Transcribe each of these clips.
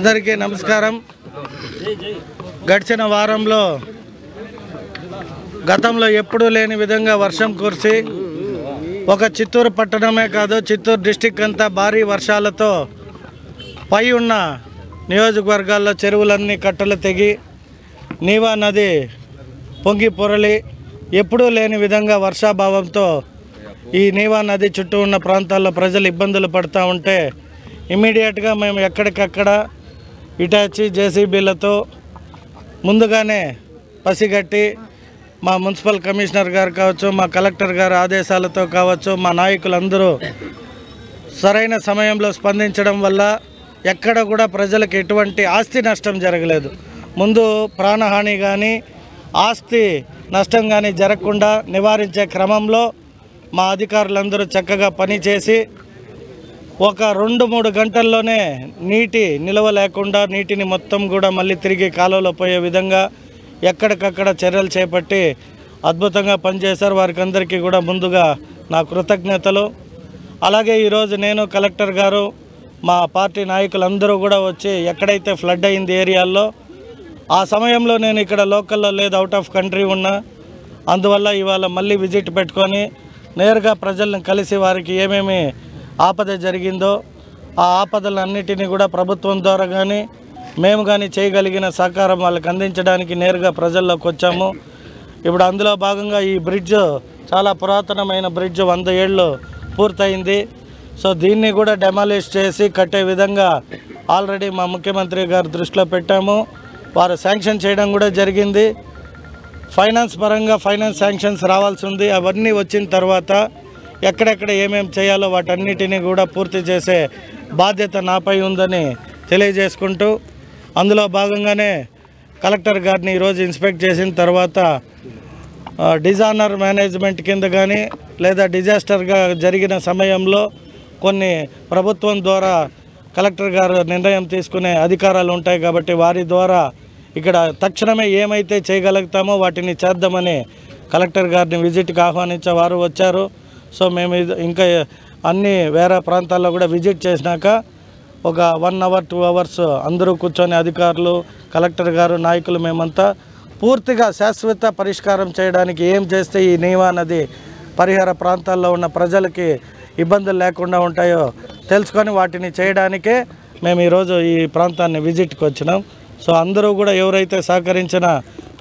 అందరికీ నమస్కారం. గడిచిన వారంలో గతంలో ఎప్పుడూ లేని విధంగా వర్షం కురిసి ఒక చిత్తూరు పట్టణమే కాదు చిత్తూరు డిస్టిక్ అంతా భారీ వర్షాలతో పై ఉన్న నియోజకవర్గాల్లో చెరువులన్నీ కట్టలు తెగి నీవా నది పొంగి పొరలి ఎప్పుడూ లేని విధంగా వర్షాభావంతో ఈ నీవా నది చుట్టూ ఉన్న ప్రాంతాల్లో ప్రజలు ఇబ్బందులు పడుతూ ఉంటే ఇమీడియట్గా మేము ఎక్కడికక్కడ ఇటాచి జేసీబీలతో ముందుగానే పసిగట్టి మా మున్సిపల్ కమిషనర్ గారు కావచ్చు, మా కలెక్టర్ గారు ఆదేశాలతో కావచ్చు, మా నాయకులందరూ సరైన సమయంలో స్పందించడం వల్ల ఎక్కడ కూడా ప్రజలకు ఎటువంటి ఆస్తి నష్టం జరగలేదు. ముందు ప్రాణహాని కానీ ఆస్తి నష్టం కానీ జరగకుండా నివారించే క్రమంలో మా అధికారులందరూ చక్కగా పనిచేసి ఒక 2-3 గంటల్లోనే నీటి నిల్వ లేకుండా నీటిని మొత్తం కూడా మళ్ళీ తిరిగి కాలువలో పోయే విధంగా ఎక్కడికక్కడ చర్యలు చేపట్టి అద్భుతంగా పనిచేశారు. వారికి అందరికీ కూడా ముందుగా నా కృతజ్ఞతలు. అలాగే ఈరోజు నేను కలెక్టర్ గారు మా పార్టీ నాయకులందరూ కూడా వచ్చి ఎక్కడైతే ఫ్లడ్ అయింది ఏరియాల్లో ఆ సమయంలో నేను ఇక్కడ లోకల్లో లేదు, అవుట్ ఆఫ్ కంట్రీ ఉన్నా, అందువల్ల ఇవాళ మళ్ళీ విజిట్ పెట్టుకొని నేరుగా ప్రజలను కలిసి వారికి ఏమేమి ఆపద జరిగిందో ఆ ఆపదలన్నిటినీ కూడా ప్రభుత్వం ద్వారా కానీ మేము కానీ చేయగలిగిన సహకారం వాళ్ళకి అందించడానికి నేరుగా ప్రజల్లోకి వచ్చాము. ఇప్పుడు అందులో భాగంగా ఈ బ్రిడ్జ్ చాలా పురాతనమైన బ్రిడ్జ్, 100 ఏళ్ళు పూర్తయింది. సో దీన్ని కూడా డెమాలిష్ చేసి కట్టే విధంగా ఆల్రెడీ మా ముఖ్యమంత్రి గారు దృష్టిలో పెట్టాము. వారు శాంక్షన్ చేయడం కూడా జరిగింది. ఫైనాన్స్ పరంగా ఫైనాన్స్ శాంక్షన్స్ రావాల్సి ఉంది. అవన్నీ వచ్చిన తర్వాత ఎక్కడెక్కడ ఏమేమి చేయాలో వాటన్నిటినీ కూడా పూర్తి చేసే బాధ్యత నాపై ఉందని తెలియజేసుకుంటూ, అందులో భాగంగానే కలెక్టర్ గారిని ఈరోజు ఇన్స్పెక్ట్ చేసిన తర్వాత డిజాస్టర్ మేనేజ్మెంట్ కింద కానీ లేదా డిజాస్టర్గా జరిగిన సమయంలో కొన్ని ప్రభుత్వం ద్వారా కలెక్టర్ గారు నిర్ణయం తీసుకునే అధికారాలు ఉంటాయి కాబట్టి వారి ద్వారా ఇక్కడ తక్షణమే ఏమైతే చేయగలుగుతామో వాటిని చేద్దామని కలెక్టర్ గారిని విజిట్కి ఆహ్వానించే వారు వచ్చారు. సో మేము ఇంకా అన్ని వేరే ప్రాంతాల్లో కూడా విజిట్ చేసినాక ఒక 1 అవర్ 2 అవర్స్ అందరూ కూర్చొని అధికారులు, కలెక్టర్ గారు, నాయకులు మేమంతా పూర్తిగా శాశ్వత పరిష్కారం చేయడానికి ఏం చేస్తే ఈ నీవా నది పరిహార ప్రాంతాల్లో ఉన్న ప్రజలకి ఇబ్బందులు లేకుండా ఉంటాయో తెలుసుకొని వాటిని చేయడానికే మేము ఈరోజు ఈ ప్రాంతాన్ని విజిట్కి వచ్చినాం. సో అందరూ కూడా ఎవరైతే సహకరించిన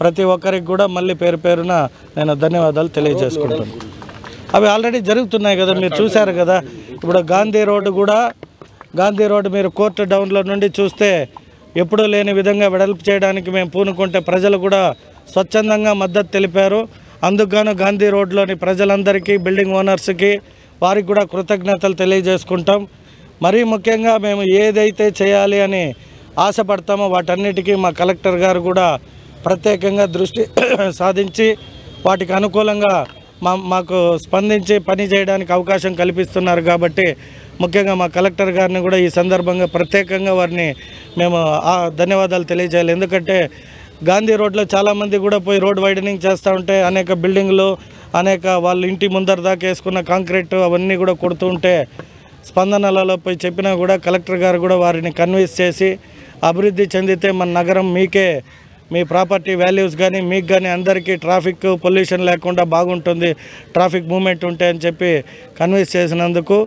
ప్రతి ఒక్కరికి కూడా మళ్ళీ పేరు పేరున నేను ధన్యవాదాలు తెలియజేసుకుంటాను. అవి ఆల్రెడీ జరుగుతున్నాయి కదా, మీరు చూశారు కదా. ఇప్పుడు గాంధీ రోడ్డు మీరు కోర్టు డౌన్లో నుండి చూస్తే ఎప్పుడూ లేని విధంగా వెడల్పు చేయడానికి మేము పూనుకుంటే ప్రజలు కూడా స్వచ్ఛందంగా మద్దతు తెలిపారు. అందుకుగాను గాంధీ రోడ్లోని ప్రజలందరికీ, బిల్డింగ్ ఓనర్స్కి, వారికి కూడా కృతజ్ఞతలు తెలియజేసుకుంటాం. మరీ ముఖ్యంగా మేము ఏదైతే చేయాలి అని ఆశపడతామో వాటన్నిటికీ మా కలెక్టర్ గారు కూడా ప్రత్యేకంగా దృష్టి సాధించి వాటికి అనుకూలంగా మాకు స్పందించి పని చేయడానికి అవకాశం కల్పిస్తున్నారు. కాబట్టి ముఖ్యంగా మా కలెక్టర్ గారిని కూడా ఈ సందర్భంగా ప్రత్యేకంగా వారిని మేము ధన్యవాదాలు తెలియజేయాలి. ఎందుకంటే గాంధీ రోడ్లో చాలామంది కూడా పోయి రోడ్ వైడనింగ్ చేస్తూ ఉంటే అనేక బిల్డింగ్లు, అనేక వాళ్ళ ఇంటి ముందర దాకా వేసుకున్న కాంక్రీట్ అవన్నీ కూడా కొడుతూ ఉంటే స్పందనలలో పోయి చెప్పినా కూడా కలెక్టర్ గారు కూడా వారిని కన్విన్స్ చేసి అభివృద్ధి చెందితే మన నగరం మీకే, మీ ప్రాపర్టీ వాల్యూస్ కానీ మీకు కానీ అందరికీ ట్రాఫిక్ పొల్యూషన్ లేకుండా బాగుంటుంది, ట్రాఫిక్ మూమెంట్ ఉంటాయని చెప్పి కన్విన్స్ చేసినందుకు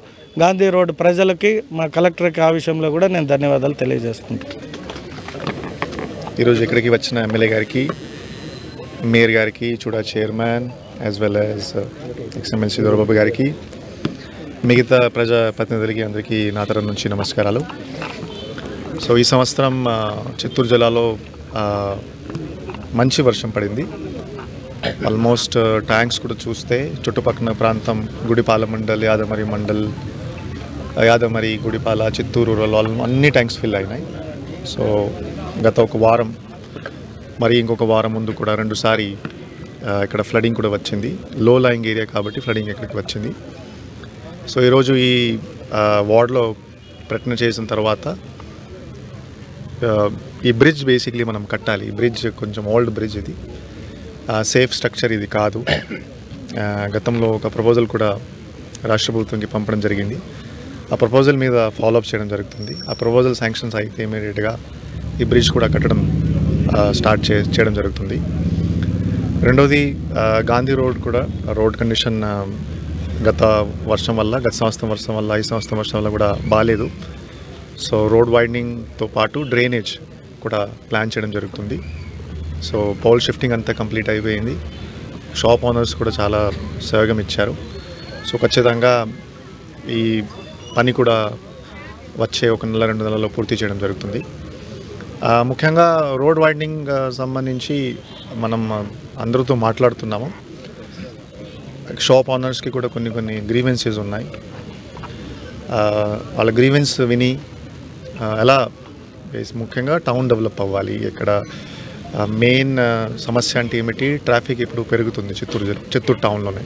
గాంధీ రోడ్ ప్రజలకి, మా కలెక్టర్కి ఆ విషయంలో కూడా నేను ధన్యవాదాలు తెలియజేసుకుంటాను. ఈరోజు ఇక్కడికి వచ్చిన ఎమ్మెల్యే గారికి, మేయర్ గారికి, చూడా chairman as well as ex-MLC Dorababu గారికి, మిగతా ప్రజాప్రతినిధులకి అందరికీ నా తరఫు నుంచి నమస్కారాలు. సో ఈ సంవత్సరం చిత్తూరు జిల్లాలో మంచి వర్షం పడింది. ఆల్మోస్ట్ ట్యాంక్స్ కూడా చూస్తే చుట్టుపక్కల ప్రాంతం గుడిపాల మండల్, యాదమరి మండల్, యాదమరి, గుడిపాల, చిత్తూరు రూరల్ అన్ని ట్యాంక్స్ ఫిల్ అయినాయి. సో గత ఒక వారం మరి ఇంకొక వారం ముందు కూడా 2 సారి ఇక్కడ ఫ్లడింగ్ కూడా వచ్చింది. లో లయింగ్ ఏరియా కాబట్టి ఫ్లడింగ్ ఇక్కడికి వచ్చింది. సో ఈరోజు ఈ వార్డ్లో ప్రయత్నం చేసిన తర్వాత ఈ బ్రిడ్జ్ బేసిక్లీ మనం కట్టాలి. ఈ బ్రిడ్జ్ కొంచెం ఓల్డ్ బ్రిడ్జ్, ఇది సేఫ్ స్ట్రక్చర్ ఇది కాదు. గతంలో ఒక ప్రపోజల్ కూడా రాష్ట్ర ప్రభుత్వంకి పంపడం జరిగింది. ఆ ప్రపోజల్ మీద ఫాలోఅప్ చేయడం జరుగుతుంది. ఆ ప్రపోజల్ శాంక్షన్స్ అయితే ఇమీడియట్గా ఈ బ్రిడ్జ్ కూడా కట్టడం స్టార్ట్ చేయడం జరుగుతుంది. రెండోది గాంధీ రోడ్ కూడా రోడ్ కండిషన్ గత సంవత్సరం వర్షం వల్ల ఈ సంవత్సరం వర్షం వల్ల కూడా బాగాలేదు. సో రోడ్ వైడనింగ్తో పాటు డ్రైనేజ్ కూడా ప్లాన్ చేయడం జరుగుతుంది. సో పౌల్ షిఫ్టింగ్ అంతా కంప్లీట్ అయిపోయింది. షాప్ ఓనర్స్ కూడా చాలా సహయోగం ఇచ్చారు. సో ఖచ్చితంగా ఈ పని కూడా వచ్చే 1 నెల 2 నెలల్లో పూర్తి చేయడం జరుగుతుంది. ముఖ్యంగా రోడ్ వైడనింగ్ సంబంధించి మనం అందరితో మాట్లాడుతున్నాము. షాప్ ఓనర్స్కి కూడా కొన్ని గ్రీవెన్సెస్ ఉన్నాయి. వాళ్ళ గ్రీవెన్స్ విని ఎలా ముఖ్యంగా టౌన్ డెవలప్ అవ్వాలి, ఇక్కడ మెయిన్ సమస్య అంటే ఏమిటి, ట్రాఫిక్ ఇప్పుడు పెరుగుతుంది చిత్తూరు టౌన్లోనే.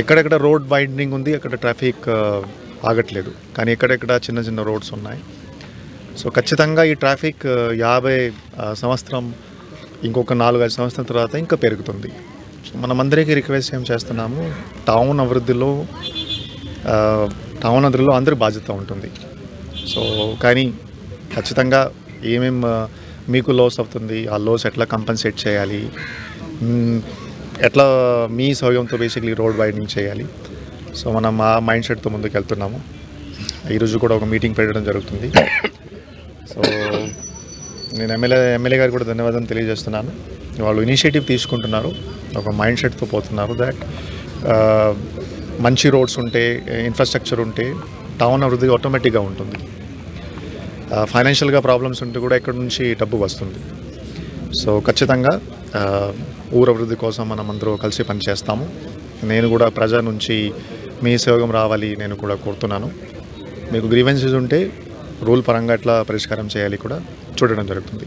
ఎక్కడెక్కడ రోడ్ వైడనింగ్ ఉంది అక్కడ ట్రాఫిక్ ఆగట్లేదు, కానీ ఎక్కడెక్కడ చిన్న చిన్న రోడ్స్ ఉన్నాయి. సో ఖచ్చితంగా ఈ ట్రాఫిక్ 50 సంవత్సరం ఇంకొక 4-5 సంవత్సరం తర్వాత ఇంకా పెరుగుతుంది. సో మనమందరికీ రిక్వెస్ట్ ఏం చేస్తున్నాము, టౌన్ అభివృద్ధిలో అందరి బాధ్యత ఉంటుంది. సో కానీ ఖచ్చితంగా ఏమేం మీకు లాస్ అవుతుంది, ఆ లాస్ ఎట్లా కంపెన్సేట్ చేయాలి, ఎట్లా మీ సౌకర్యంతో బేసిక్లీ రోడ్ వైడనింగ్ చేయాలి. సో మనం ఆ మైండ్ సెట్తో ముందుకు వెళ్తున్నాము. ఈరోజు కూడా ఒక మీటింగ్ పెట్టడం జరుగుతుంది. సో నేను ఎమ్మెల్యే గారికి కూడా ధన్యవాదాలు తెలియజేస్తున్నాను. వాళ్ళు ఇనిషియేటివ్ తీసుకుంటున్నారు, ఒక మైండ్ సెట్తో పోతున్నారు. దట్ మంచి రోడ్స్ ఉంటే, ఇన్ఫ్రాస్ట్రక్చర్ ఉంటే టౌన్ అభివృద్ధి ఆటోమేటిక్గా ఉంటుంది. ఫైనాన్షియల్గా ప్రాబ్లమ్స్ ఉంటే కూడా ఎక్కడి నుంచి డబ్బు వస్తుంది. సో ఖచ్చితంగా ఊరు అభివృద్ధి కోసం మనం అందరూ కలిసి పనిచేస్తాము. నేను కూడా ప్రజల నుంచి మీ సహయోగం రావాలి నేను కూడా కోరుతున్నాను. మీకు గ్రీవెన్సెస్ ఉంటే రూల్ పరంగా ఎట్లా పరిష్కారం చేయాలి కూడా చూడడం జరుగుతుంది.